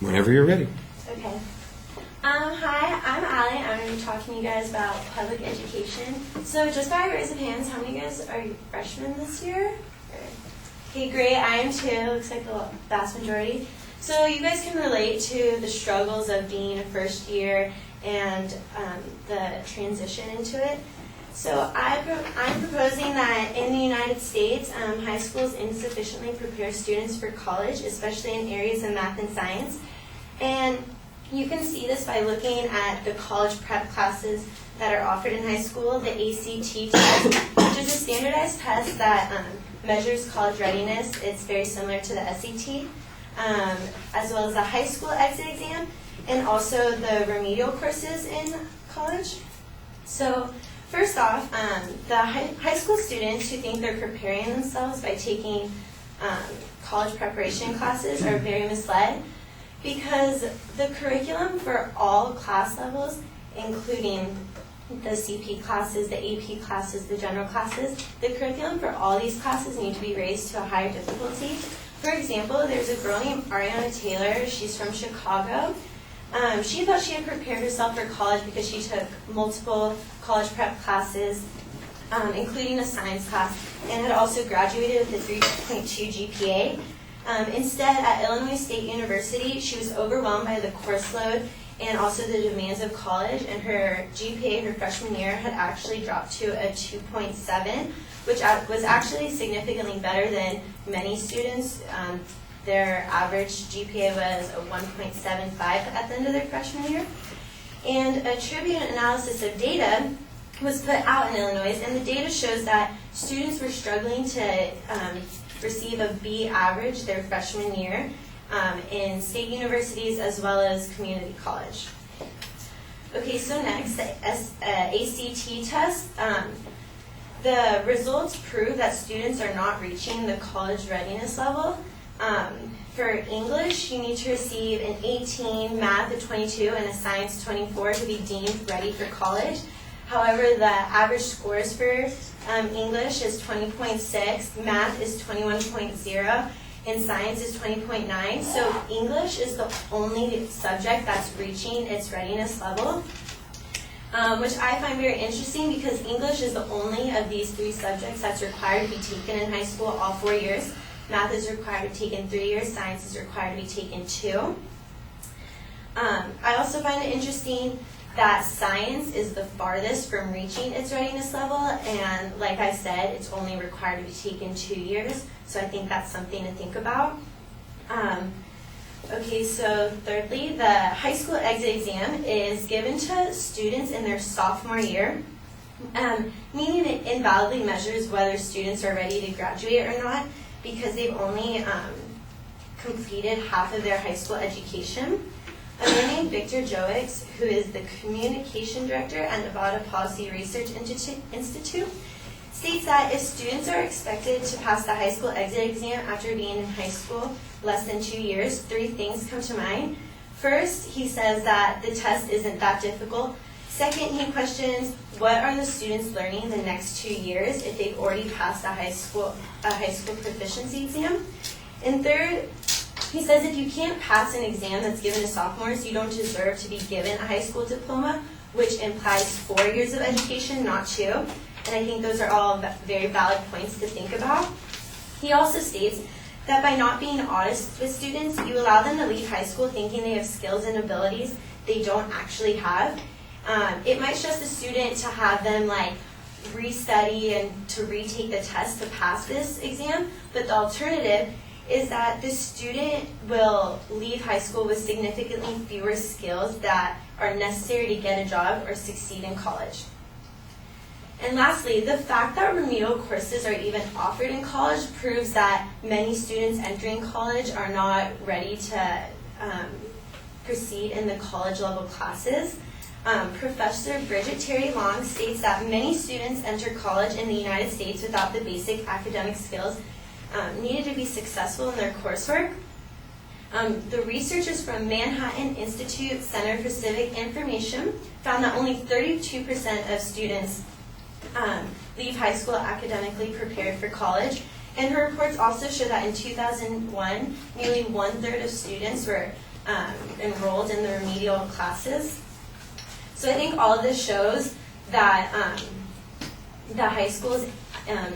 Whenever you're ready. Okay. Hi, I'm Allie. I'm going to be talking to you guys about public education. So just by raise of hands, how many of you guys are freshmen this year? Okay, great. I am too. Looks like the vast majority. So you guys can relate to the struggles of being a first year and the transition into it. So I'm proposing that in the United States, high schools insufficiently prepare students for college, especially in areas of math and science. And you can see this by looking at the college prep classes that are offered in high school. The ACT test, which is a standardized test that measures college readiness. It's very similar to the SAT, as well as the high school exit exam, and also the remedial courses in college. So first off, the high school students who think they're preparing themselves by taking college preparation classes are very misled, because the curriculum for all class levels, including the CP classes, the AP classes, the general classes, the curriculum for all these classes need to be raised to a higher difficulty. For example, there's a girl named Ariana Taylor. She's from Chicago. She thought she had prepared herself for college because she took multiple college prep classes, including a science class, and had also graduated with a 3.2 GPA. Instead, at Illinois State University, she was overwhelmed by the course load and also the demands of college, and her GPA her freshman year had actually dropped to a 2.7, which was actually significantly better than many students. Their average GPA was a 1.75 at the end of their freshman year. And a Tribune analysis of data was put out in Illinois, and the data shows that students were struggling to receive a B average their freshman year in state universities as well as community college. Okay, so next, the ACT test. The results prove that students are not reaching the college readiness level. For English, you need to receive an 18, math a 22, and a science 24 to be deemed ready for college. However, the average scores for English is 20.6, math is 21.0, and science is 20.9. So English is the only subject that's reaching its readiness level, which I find very interesting because English is the only of these three subjects that's required to be taken in high school all 4 years. Math is required to be taken 3 years, science is required to be taken 2. I also find it interesting that science is the farthest from reaching its readiness level, and like I said, it's only required to be taken 2 years, so I think that's something to think about. Okay, so thirdly, the high school exit exam is given to students in their sophomore year, meaning it invalidly measures whether students are ready to graduate or not, because they've only completed half of their high school education. A man named Victor Joix, who is the communication director at Nevada Policy Research Institute, states that if students are expected to pass the high school exit exam after being in high school less than 2 years, 3 things come to mind. First, he says that the test isn't that difficult. Second, he questions what are the students learning the next 2 years if they've already passed a high school proficiency exam. And third, he says if you can't pass an exam that's given to sophomores, you don't deserve to be given a high school diploma, which implies 4 years of education, not 2. And I think those are all very valid points to think about. He also states that by not being honest with students, you allow them to leave high school thinking they have skills and abilities they don't actually have. It might stress the student to have them restudy and to retake the test to pass this exam, but the alternative is that the student will leave high school with significantly fewer skills that are necessary to get a job or succeed in college. And lastly, the fact that remedial courses are even offered in college proves that many students entering college are not ready to proceed in the college level classes. Professor Bridget Terry Long states that many students enter college in the United States without the basic academic skills needed to be successful in their coursework. The researchers from Manhattan Institute Center for Civic Information found that only 32% of students leave high school academically prepared for college. And her reports also show that in 2001, nearly 1/3 of students were enrolled in the remedial classes. So I think all of this shows that the high schools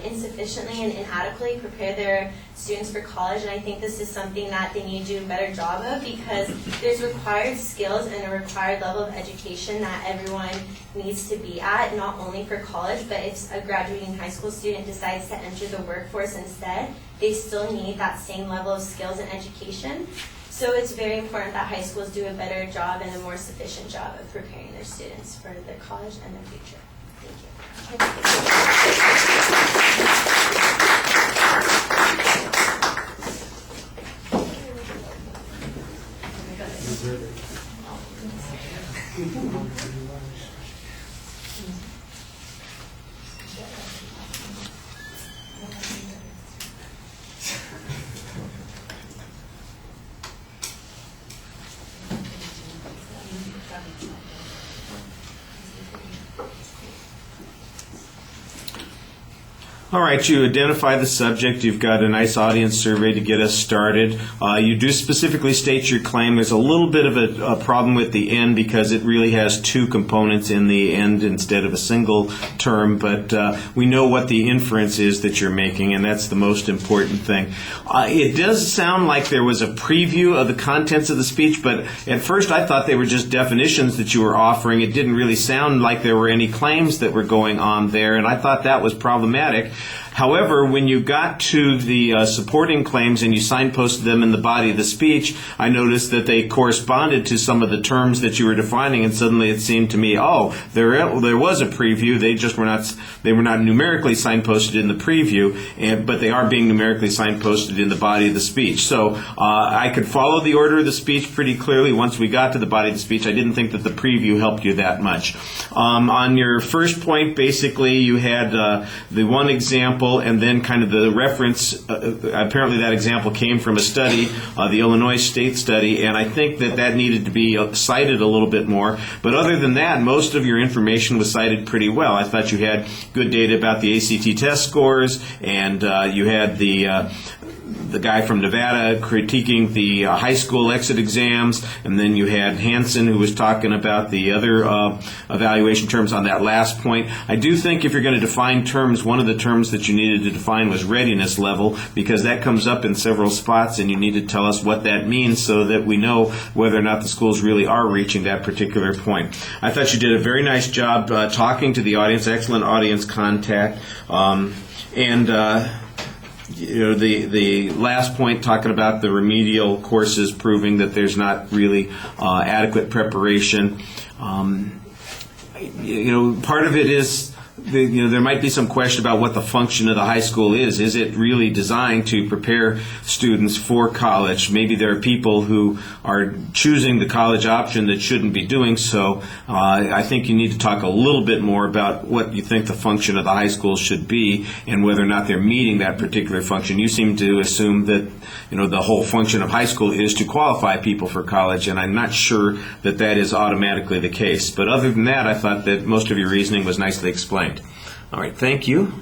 insufficiently and inadequately prepare their students for college, and I think this is something that they need to do a better job of, because there's required skills and a required level of education that everyone needs to be at, not only for college, but if a graduating high school student decides to enter the workforce instead, they still need that same level of skills and education. So it's very important that high schools do a better job and a more sufficient job of preparing their students for their college and their future. Thank you. All right, you identify the subject. You've got a nice audience survey to get us started. You do specifically state your claim. There's a little bit of a problem with the end because it really has two components in the end instead of a single term, but we know what the inference is that you're making, and that's the most important thing. It does sound like there was a preview of the contents of the speech, but at first I thought they were just definitions that you were offering. It didn't really sound like there were any claims that were going on there, and I thought that was problematic. However, when you got to the supporting claims and you signposted them in the body of the speech, I noticed that they corresponded to some of the terms that you were defining, and suddenly it seemed to me, oh, there was a preview. They were not numerically signposted in the preview, but they are being numerically signposted in the body of the speech. So I could follow the order of the speech pretty clearly. Once we got to the body of the speech, I didn't think that the preview helped you that much. On your first point, basically, you had the one example, and then kind of the reference. Apparently that example came from a study, the Illinois State study, and I think that needed to be cited a little bit more. But other than that, most of your information was cited pretty well. I thought you had good data about the ACT test scores, and you had the guy from Nevada critiquing the high school exit exams, and then you had Hansen who was talking about the other evaluation terms on that last point. I do think if you're going to define terms, one of the terms that you needed to define was readiness level, because that comes up in several spots, and you need to tell us what that means so that we know whether or not the schools really are reaching that particular point. I thought you did a very nice job talking to the audience, excellent audience contact, the last point, talking about the remedial courses, proving that there's not really adequate preparation. Part of it is there might be some question about what the function of the high school is. Is it really designed to prepare students for college? Maybe there are people who are choosing the college option that shouldn't be doing so. I think you need to talk a little bit more about what you think the function of the high school should be and whether or not they're meeting that particular function. You seem to assume that the whole function of high school is to qualify people for college, and I'm not sure that that is automatically the case. But other than that, I thought that most of your reasoning was nicely explained. All right, thank you.